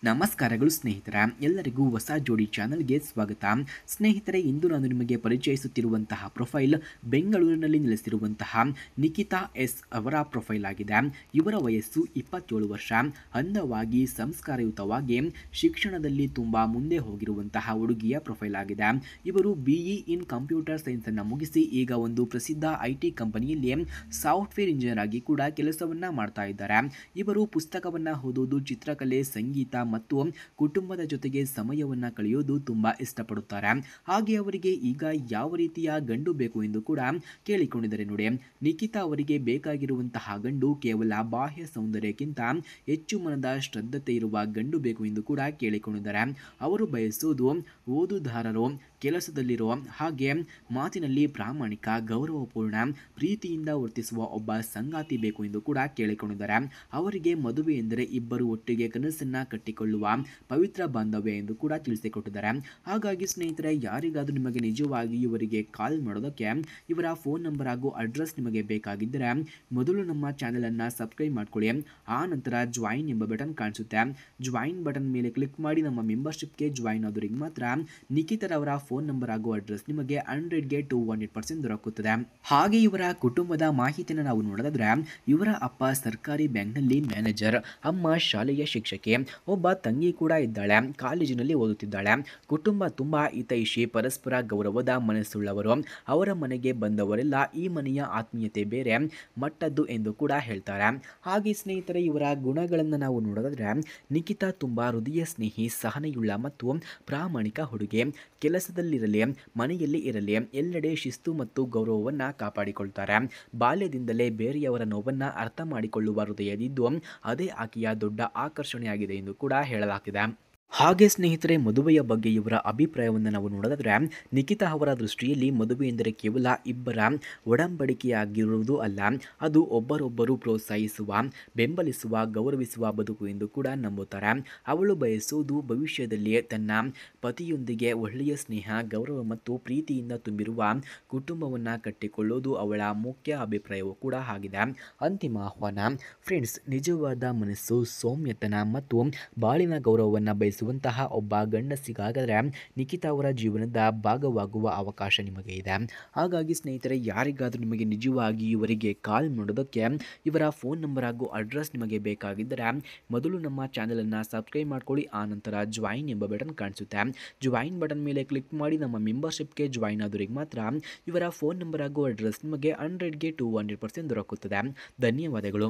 ನಮಸ್ಕಾರಗಳು ಸ್ನೇಹಿತರೆ, ಎಲ್ಲರಿಗೂ ಹೊಸ ಜೋಡಿ ಚಾನಲ್ಗೆ ಸ್ವಾಗತ. ಸ್ನೇಹಿತರೆ, ಇಂದು ನಾನು ನಿಮಗೆ ಪರಿಚಯಿಸುತ್ತಿರುವಂತಹ ಪ್ರೊಫೈಲ್ ಬೆಂಗಳೂರಿನಲ್ಲಿ ನೆಲೆಸಿರುವಂತಹ ನಿಖಿತಾ ಎಸ್ ಅವರ ಪ್ರೊಫೈಲ್ ಆಗಿದೆ. ಇವರ ವಯಸ್ಸು 27 ವರ್ಷ. ಅಂದವಾಗಿ ಸಂಸ್ಕಾರಯುತವಾಗಿ ಶಿಕ್ಷಣದಲ್ಲಿ ತುಂಬಾ ಮುಂದೆ ಹೋಗಿರುವಂತಹ ಹುಡುಗಿಯ ಪ್ರೊಫೈಲ್ ಆಗಿದೆ. ಇವರು BE ಇನ್ ಕಂಪ್ಯೂಟರ್ ಸೈನ್ಸ್ ಅನ್ನು ಮುಗಿಸಿ ಈಗ ಒಂದು ಪ್ರಸಿದ್ಧ IT ಕಂಪನಿಯಲ್ಲಿ ಸಾಫ್ಟ್ವೇರ್ ಇಂಜಿನಿಯರ್ ಆಗಿ ಕೂಡ ಕೆಲಸವನ್ನ ಮಾಡ್ತಾ ಇದ್ದಾರೆ. ಇವರು ಪುಸ್ತಕವನ್ನ ಓದೋದು, ಚಿತ್ರಕಲೆ, ಸಂಗೀತ ಮತ್ತು ಕುಟುಂಬದ ಜೊತೆಗೆ ಸಮಯವನ್ನ ಕಳೆಯೋದು ತುಂಬಾ ಇಷ್ಟಪಡುತ್ತಾರೆ. ಹಾಗೆ ಅವರಿಗೆ ಈಗ ಯಾವ ರೀತಿಯ ಗಂಡು ಬೇಕು ಎಂದು ಕೂಡ ಕೇಳಿಕೊಂಡಿದ್ದಾರೆ. ನೋಡಿ, ನಿಖಿತಾ ಅವರಿಗೆ ಬೇಕಾಗಿರುವಂತಹ ಗಂಡು ಕೇವಲ ಬಾಹ್ಯ ಸೌಂದರ್ಯಕ್ಕಿಂತ ಹೆಚ್ಚು ಮನದ ಶ್ರದ್ಧತೆ ಇರುವ ಗಂಡು ಬೇಕು ಎಂದು ಕೂಡ ಕೇಳಿಕೊಂಡಿದ್ದಾರೆ. ಅವರು ಬಯಸುವುದು ಓದುದಾರರು, ಕೆಲಸದಲ್ಲಿರೋ ಹಾಗೆ ಮಾತಿನಲ್ಲಿ ಪ್ರಾಮಾಣಿಕ, ಗೌರವಪೂರ್ಣ, ಪ್ರೀತಿಯಿಂದ ವರ್ತಿಸುವ ಒಬ್ಬ ಸಂಗಾತಿ ಬೇಕು ಎಂದು ಕೂಡ ಕೇಳಿಕೊಂಡಿದ್ದಾರೆ. ಅವರಿಗೆ ಮದುವೆ ಎಂದರೆ ಇಬ್ಬರು ಒಟ್ಟಿಗೆ ಕನಸನ್ನ ಕಟ್ಟಿಕೊಳ್ಳುವ ಪವಿತ್ರ ಬಾಂಧವ್ಯ ಎಂದು ಕೂಡ ತಿಳಿಸಿಕೊಟ್ಟಿದ್ದಾರೆ. ಹಾಗಾಗಿ ಸ್ನೇಹಿತರೆ, ಯಾರಿಗಾದರೂ ನಿಮಗೆ ನಿಜವಾಗಿ ಇವರಿಗೆ ಕಾಲ್ ಮಾಡೋದಕ್ಕೆ ಇವರ ಫೋನ್ ನಂಬರ್ ಹಾಗೂ ಅಡ್ರೆಸ್ ನಿಮಗೆ ಬೇಕಾಗಿದ್ದರೆ ಮೊದಲು ನಮ್ಮ ಚಾನೆಲ್ ಅನ್ನ ಸಬ್ಸ್ಕ್ರೈಬ್ ಮಾಡ್ಕೊಳ್ಳಿ. ಆ ನಂತರ ಜಾಯಿನ್ ಎಂಬ ಬಟನ್ ಕಾಣಿಸುತ್ತೆ. ಜಾಯಿನ್ ಬಟನ್ ಮೇಲೆ ಕ್ಲಿಕ್ ಮಾಡಿ ನಮ್ಮ ಮೆಂಬರ್ಶಿಪ್ಗೆ ಜಾಯಿನ್ ಆದವರಿಗೆ ಮಾತ್ರ ನಿಖಿತರವರ ಫೋನ್ ನಂಬರ್ ಹಾಗೂ ಅಡ್ರೆಸ್ ನಿಮಗೆ 100ಗೆ 200% ದೊರಕುತ್ತದೆ. ಹಾಗೆ ಇವರ ಕುಟುಂಬದ ಮಾಹಿತಿಯನ್ನು ನಾವು ನೋಡೋದಾದ್ರೆ, ಇವರ ಅಪ್ಪ ಸರ್ಕಾರಿ ಬ್ಯಾಂಕ್ನಲ್ಲಿ ಮ್ಯಾನೇಜರ್, ಅಮ್ಮ ಶಾಲೆಯ ಶಿಕ್ಷಕಿ, ಒಬ್ಬ ತಂಗಿ ಕೂಡ ಇದ್ದಾಳೆ, ಕಾಲೇಜಿನಲ್ಲಿ ಓದುತ್ತಿದ್ದಾಳೆ. ಕುಟುಂಬ ತುಂಬಾ ಹಿತೈಷಿ, ಪರಸ್ಪರ ಗೌರವದ ಮನಸ್ಸುಳ್ಳವರು. ಅವರ ಮನೆಗೆ ಬಂದವರೆಲ್ಲ ಈ ಮನೆಯ ಆತ್ಮೀಯತೆ ಬೇರೆ ಮಟ್ಟದ್ದು ಎಂದು ಕೂಡ ಹೇಳ್ತಾರೆ. ಹಾಗೆ ಸ್ನೇಹಿತರೆ, ಇವರ ಗುಣಗಳನ್ನು ನಾವು ನೋಡೋದಾದ್ರೆ, ನಿಖಿತಾ ತುಂಬಾ ಹೃದಯ ಸ್ನೇಹಿ, ಸಹನೆಯುಳ್ಳ ಮತ್ತು ಪ್ರಾಮಾಣಿಕ ಹುಡುಗಿ. ಕೆಲಸದಲ್ಲಿರಲಿ, ಮನೆಯಲ್ಲಿ ಇರಲಿ, ಎಲ್ಲೆಡೆ ಶಿಸ್ತು ಮತ್ತು ಗೌರವವನ್ನು ಕಾಪಾಡಿಕೊಳ್ತಾರೆ. ಬಾಲ್ಯದಿಂದಲೇ ಬೇರೆಯವರ ನೋವನ್ನು ಅರ್ಥ ಮಾಡಿಕೊಳ್ಳುವ ಹೃದಯದಿದ್ದು ಅದೇ ಆಕೆಯ ದೊಡ್ಡ ಆಕರ್ಷಣೆಯಾಗಿದೆ ಎಂದು ಕೂಡ ಹೇಳಲಾಗಿದೆ. ಹಾಗೆ ಸ್ನೇಹಿತರೆ, ಮದುವೆಯ ಬಗ್ಗೆ ಇವರ ಅಭಿಪ್ರಾಯವನ್ನು ನಾವು ನೋಡೋದಾದ್ರೆ, ನಿಖಿತಾ ಅವರ ದೃಷ್ಟಿಯಲ್ಲಿ ಮದುವೆ ಎಂದರೆ ಕೇವಲ ಇಬ್ಬರ ಒಡಂಬಡಿಕೆಯಾಗಿರುವುದು ಅಲ್ಲ, ಅದು ಒಬ್ಬರೊಬ್ಬರು ಪ್ರೋತ್ಸಾಹಿಸುವ, ಬೆಂಬಲಿಸುವ, ಗೌರವಿಸುವ ಬದುಕು ಎಂದು ಕೂಡ ನಂಬುತ್ತಾರೆ. ಅವಳು ಬಯಸುವುದು ಭವಿಷ್ಯದಲ್ಲಿ ತನ್ನ ಪತಿಯೊಂದಿಗೆ ಒಳ್ಳೆಯ ಸ್ನೇಹ, ಗೌರವ ಮತ್ತು ಪ್ರೀತಿಯಿಂದ ತುಂಬಿರುವ ಕುಟುಂಬವನ್ನು ಕಟ್ಟಿಕೊಳ್ಳುವುದು ಅವಳ ಮುಖ್ಯ ಅಭಿಪ್ರಾಯವೂ ಕೂಡ ಆಗಿದೆ. ಅಂತಿಮ ಆಹ್ವಾನ ಫ್ರೆಂಡ್ಸ್, ನಿಜವಾದ ಮನಸ್ಸು, ಸೌಮ್ಯತನ ಮತ್ತು ಬಾಳಿನ ಗೌರವವನ್ನು ಬಯಸುವಂತಹ ಒಬ್ಬ ಗಂಡ ಸಿಗಾದರೆ ನಿಖಿತಾ ಅವರ ಜೀವನದ ಭಾಗವಾಗುವ ಅವಕಾಶ ನಿಮಗೆ ಇದೆ. ಹಾಗಾಗಿ ಸ್ನೇಹಿತರೆ, ಯಾರಿಗಾದರೂ ನಿಮಗೆ ನಿಜವಾಗಿ ಇವರಿಗೆ ಕಾಲ್ ಮಾಡೋದಕ್ಕೆ ಇವರ ಫೋನ್ ನಂಬರ್ ಹಾಗೂ ಅಡ್ರೆಸ್ ನಿಮಗೆ ಬೇಕಾಗಿದ್ದರೆ ಮೊದಲು ನಮ್ಮ ಚಾನಲನ್ನು ಸಬ್ಸ್ಕ್ರೈಬ್ ಮಾಡ್ಕೊಳ್ಳಿ. ಆ ನಂತರ ಜಾಯಿನ್ ಎಂಬ ಬಟನ್ ಕಾಣಿಸುತ್ತೆ. ಜಾಯಿನ್ ಬಟನ್ ಮೇಲೆ ಕ್ಲಿಕ್ ಮಾಡಿ ನಮ್ಮ ಮೆಂಬರ್ಶಿಪ್ಗೆ ಜಾಯಿನ್ ಆದವರಿಗೆ ಮಾತ್ರ ಇವರ ಫೋನ್ ನಂಬರ್ ಹಾಗೂ ಅಡ್ರೆಸ್ ನಿಮಗೆ 100ಗೆ 200% ದೊರಕುತ್ತದೆ. ಧನ್ಯವಾದಗಳು.